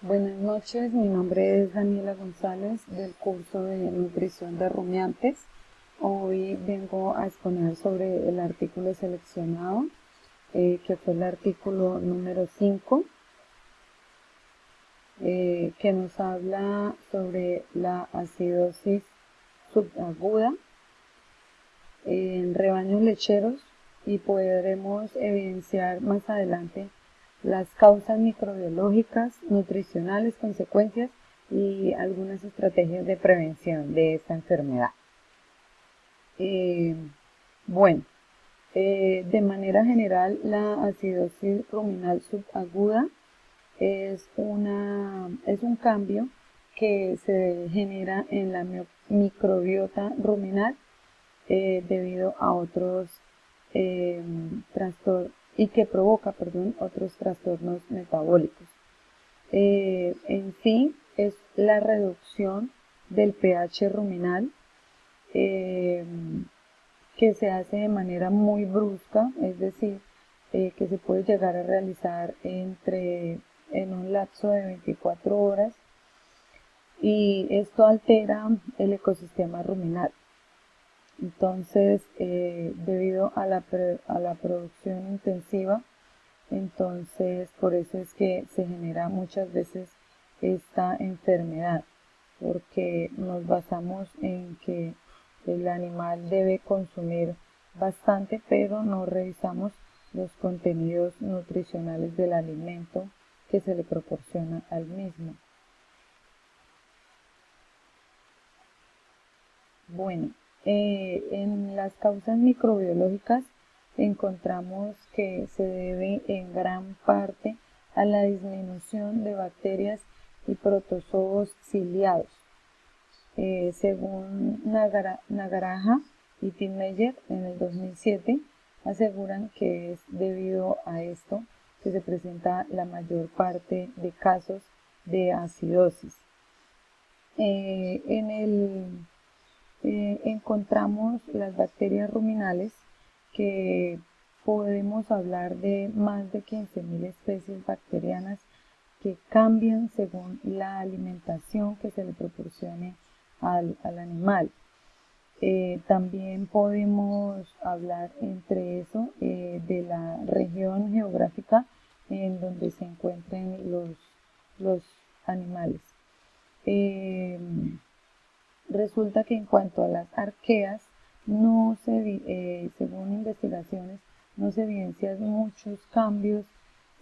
Buenas noches, mi nombre es Daniela González del curso de nutrición de rumiantes. Hoy vengo a exponer sobre el artículo seleccionado, que fue el artículo número 5, que nos habla sobre la acidosis subaguda en rebaños lecheros, y podremos evidenciar más adelante las causas microbiológicas, nutricionales, consecuencias y algunas estrategias de prevención de esta enfermedad. Eh, bueno, de manera general, la acidosis ruminal subaguda es un cambio que se genera en la microbiota ruminal debido a otros trastornos y que provoca, otros trastornos metabólicos. En sí es la reducción del pH ruminal, eh, que se hace de manera muy brusca, es decir, que se puede llegar a realizar en un lapso de 24 horas, y esto altera el ecosistema ruminal. Entonces, debido a la producción intensiva, entonces por eso es que se genera muchas veces esta enfermedad, porque nos basamos en que el animal debe consumir bastante, pero no revisamos los contenidos nutricionales del alimento que se le proporciona al mismo. Bueno, en las causas microbiológicas encontramos que se debe en gran parte a la disminución de bacterias y protozoos ciliados. Según Nagaraja y Tinmeyer en el 2007, aseguran que es debido a esto que se presenta la mayor parte de casos de acidosis. Encontramos las bacterias ruminales, que podemos hablar de más de 15.000 especies bacterianas que cambian según la alimentación que se le proporcione al animal. También podemos hablar entre eso de la región geográfica en donde se encuentren los animales. Resulta que en cuanto a las arqueas, según investigaciones, no se evidencian muchos cambios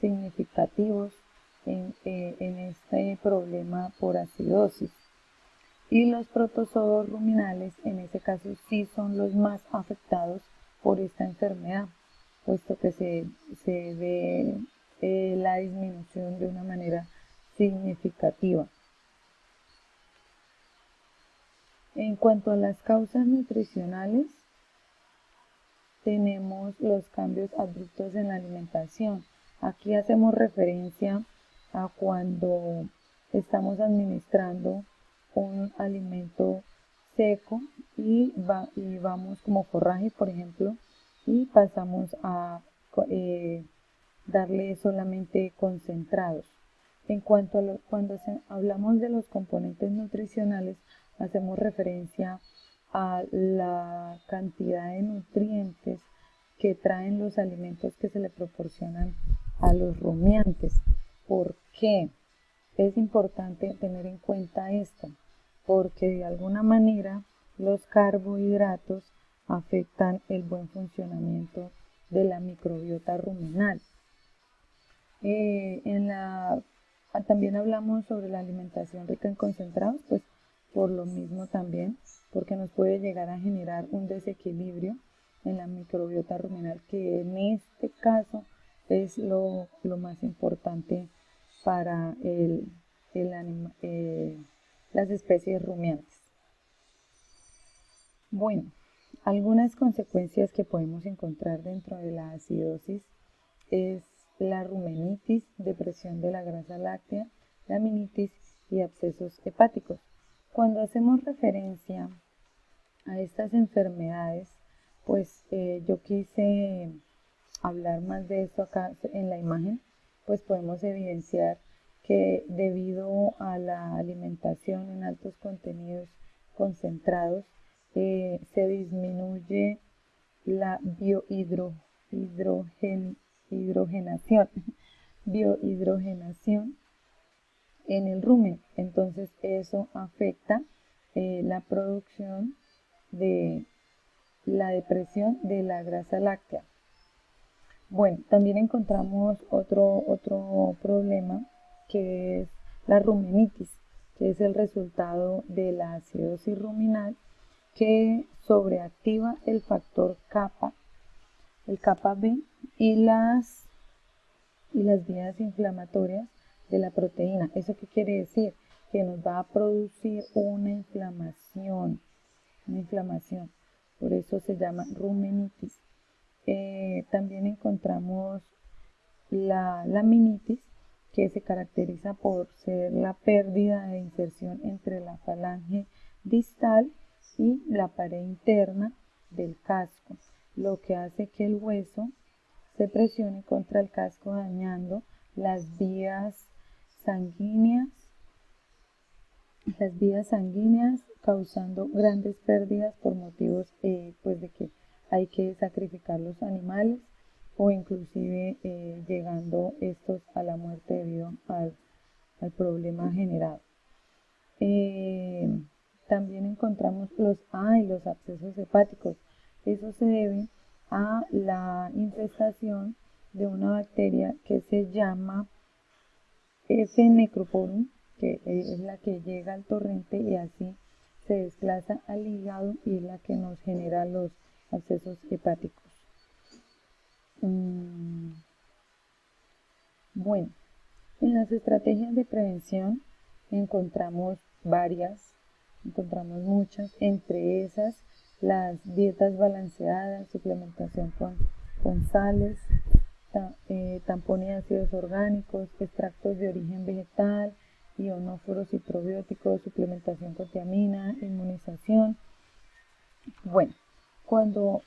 significativos en este problema por acidosis. Y los protozoos ruminales, en ese caso, sí son los más afectados por esta enfermedad, puesto que se ve la disminución de una manera significativa. En cuanto a las causas nutricionales, tenemos los cambios abruptos en la alimentación. Aquí hacemos referencia a cuando estamos administrando un alimento seco y vamos como forraje, por ejemplo, y pasamos a darle solamente concentrados. En cuanto a cuando hablamos de los componentes nutricionales, hacemos referencia a la cantidad de nutrientes que traen los alimentos que se le proporcionan a los rumiantes. ¿Por qué? Es importante tener en cuenta esto, porque de alguna manera los carbohidratos afectan el buen funcionamiento de la microbiota ruminal. También hablamos sobre la alimentación rica en concentrados, pues por lo mismo también, porque nos puede llegar a generar un desequilibrio en la microbiota ruminal, que en este caso es lo más importante para las especies rumiantes. Bueno, algunas consecuencias que podemos encontrar dentro de la acidosis es la rumenitis, depresión de la grasa láctea, laminitis y abscesos hepáticos. Cuando hacemos referencia a estas enfermedades, pues yo quise hablar más de esto acá en la imagen, pues podemos evidenciar que debido a la alimentación en altos contenidos concentrados, se disminuye la biohidrogenación, biohidrogenación en el rumen. Entonces eso afecta la producción de la depresión de la grasa láctea. Bueno, también encontramos otro problema, que es la rumenitis, que es el resultado de la acidosis ruminal, que sobreactiva el factor kappa, el kappa B, y las vías inflamatorias de la proteína. ¿Eso qué quiere decir? Que nos va a producir una inflamación. Por eso se llama rumenitis. También encontramos la laminitis, que se caracteriza por ser la pérdida de inserción entre la falange distal y la pared interna del casco, lo que hace que el hueso se presione contra el casco, dañando las vías sanguíneas, causando grandes pérdidas por motivos pues de que hay que sacrificar los animales, o inclusive llegando estos a la muerte debido al problema generado. También encontramos los abscesos hepáticos. Eso se debe a la infestación de una bacteria que se llama F. necroporum, que es la que llega al torrente y así se desplaza al hígado, y es la que nos genera los abscesos hepáticos. Bueno, en las estrategias de prevención encontramos muchas, entre esas las dietas balanceadas, suplementación con sales, tampón y ácidos orgánicos, extractos de origen vegetal, ionóforos y probióticos, suplementación con tiamina, inmunización. Bueno, cuando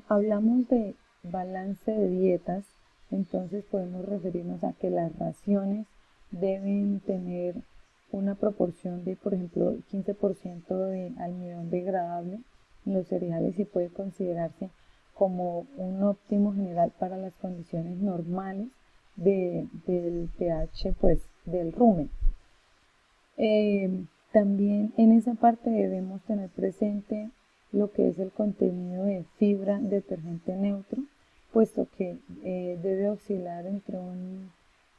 hablamos de balance de dietas, entonces podemos referirnos a que las raciones deben tener una proporción de, por ejemplo, 15% de almidón degradable en los cereales, y puede considerarse como un óptimo general para las condiciones normales del pH, pues, del rumen. También en esa parte debemos tener presente lo que es el contenido de fibra detergente neutro, puesto que debe oscilar entre un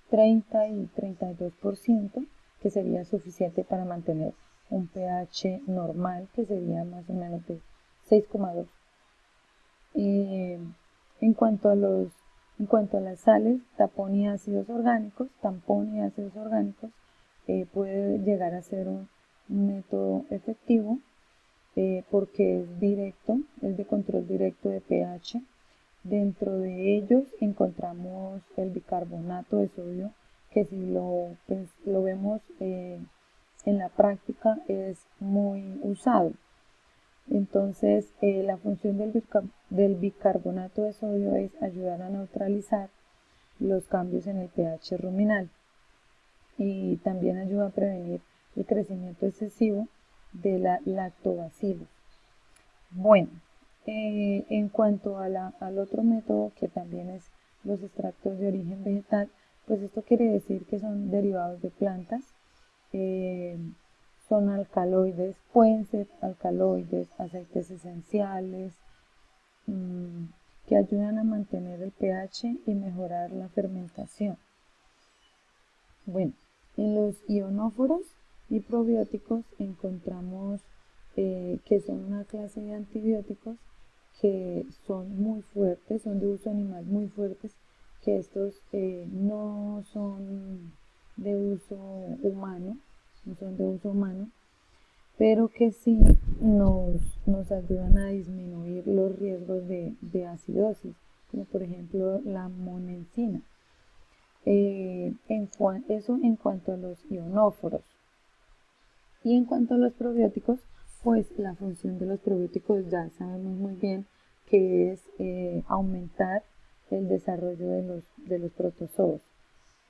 30 y 32%, que sería suficiente para mantener un pH normal, que sería más o menos de 6,2. En cuanto a las sales, tampón y ácidos orgánicos, puede llegar a ser un método efectivo, porque es de control directo de pH. Dentro de ellos encontramos el bicarbonato de sodio, que si lo vemos en la práctica es muy usado. Entonces, la función del bicarbonato de sodio es ayudar a neutralizar los cambios en el pH ruminal, y también ayuda a prevenir el crecimiento excesivo de la lactobacillus. Bueno, en cuanto al otro método, que también es los extractos de origen vegetal, pues esto quiere decir que son derivados de plantas, son alcaloides, pueden ser alcaloides, aceites esenciales, que ayudan a mantener el pH y mejorar la fermentación. Bueno, en los ionóforos y probióticos encontramos que son una clase de antibióticos que son muy fuertes, son de uso animal muy fuertes, que estos no son de uso humano, pero que sí nos ayudan a disminuir los riesgos de acidosis, como por ejemplo la monensina. Eso en cuanto a los ionóforos. Y en cuanto a los probióticos, pues la función de los probióticos ya sabemos muy bien que es aumentar el desarrollo de los protozoos.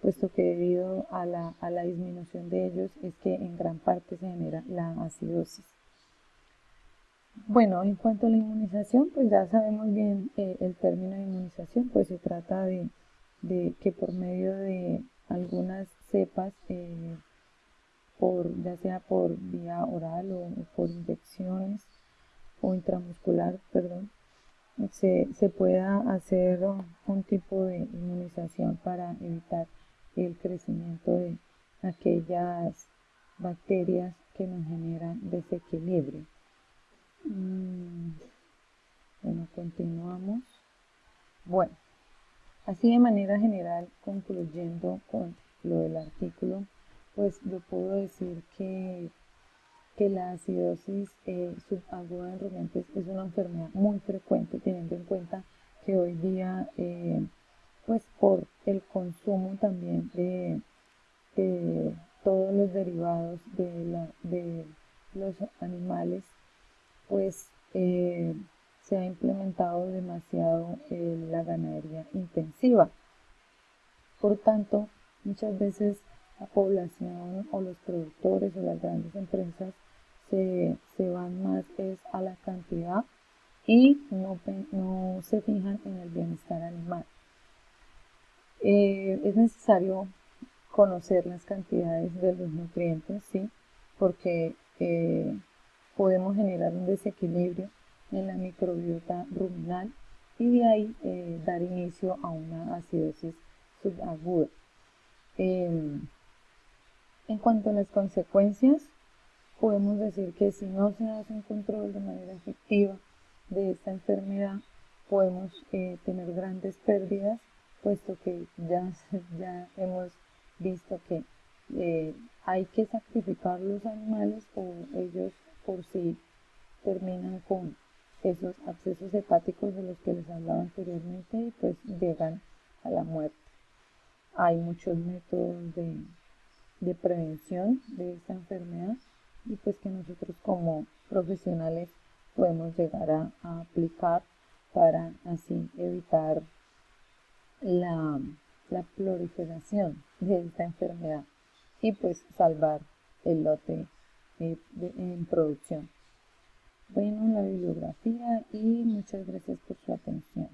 puesto que debido a la disminución de ellos es que en gran parte se genera la acidosis. Bueno, en cuanto a la inmunización, pues ya sabemos bien el término de inmunización, pues se trata de que por medio de algunas cepas, ya sea por vía oral o por inyecciones o intramuscular, perdón, se pueda hacer un tipo de inmunización para evitar el crecimiento de aquellas bacterias que nos generan desequilibrio. Bueno, continuamos. Bueno, así de manera general, concluyendo con lo del artículo, pues yo puedo decir que la acidosis subaguda en rumiantes es una enfermedad muy frecuente, teniendo en cuenta que hoy día, pues por el consumo también de todos los derivados de los animales, pues se ha implementado demasiado la ganadería intensiva. Por tanto, muchas veces la población o los productores o las grandes empresas se van más a la cantidad y no se fijan en el bienestar animal. Es necesario conocer las cantidades de los nutrientes, ¿sí? Porque podemos generar un desequilibrio en la microbiota ruminal y de ahí dar inicio a una acidosis subaguda. En cuanto a las consecuencias, podemos decir que si no se hace un control de manera efectiva de esta enfermedad, podemos tener grandes pérdidas, puesto que ya hemos visto que hay que sacrificar los animales o ellos por sí terminan con esos abscesos hepáticos de los que les hablaba anteriormente y pues llegan a la muerte. Hay muchos métodos de prevención de esta enfermedad y pues que nosotros como profesionales podemos llegar a aplicar para así evitar la, la proliferación de esta enfermedad y pues salvar el lote en producción. Bueno, la bibliografía y muchas gracias por su atención.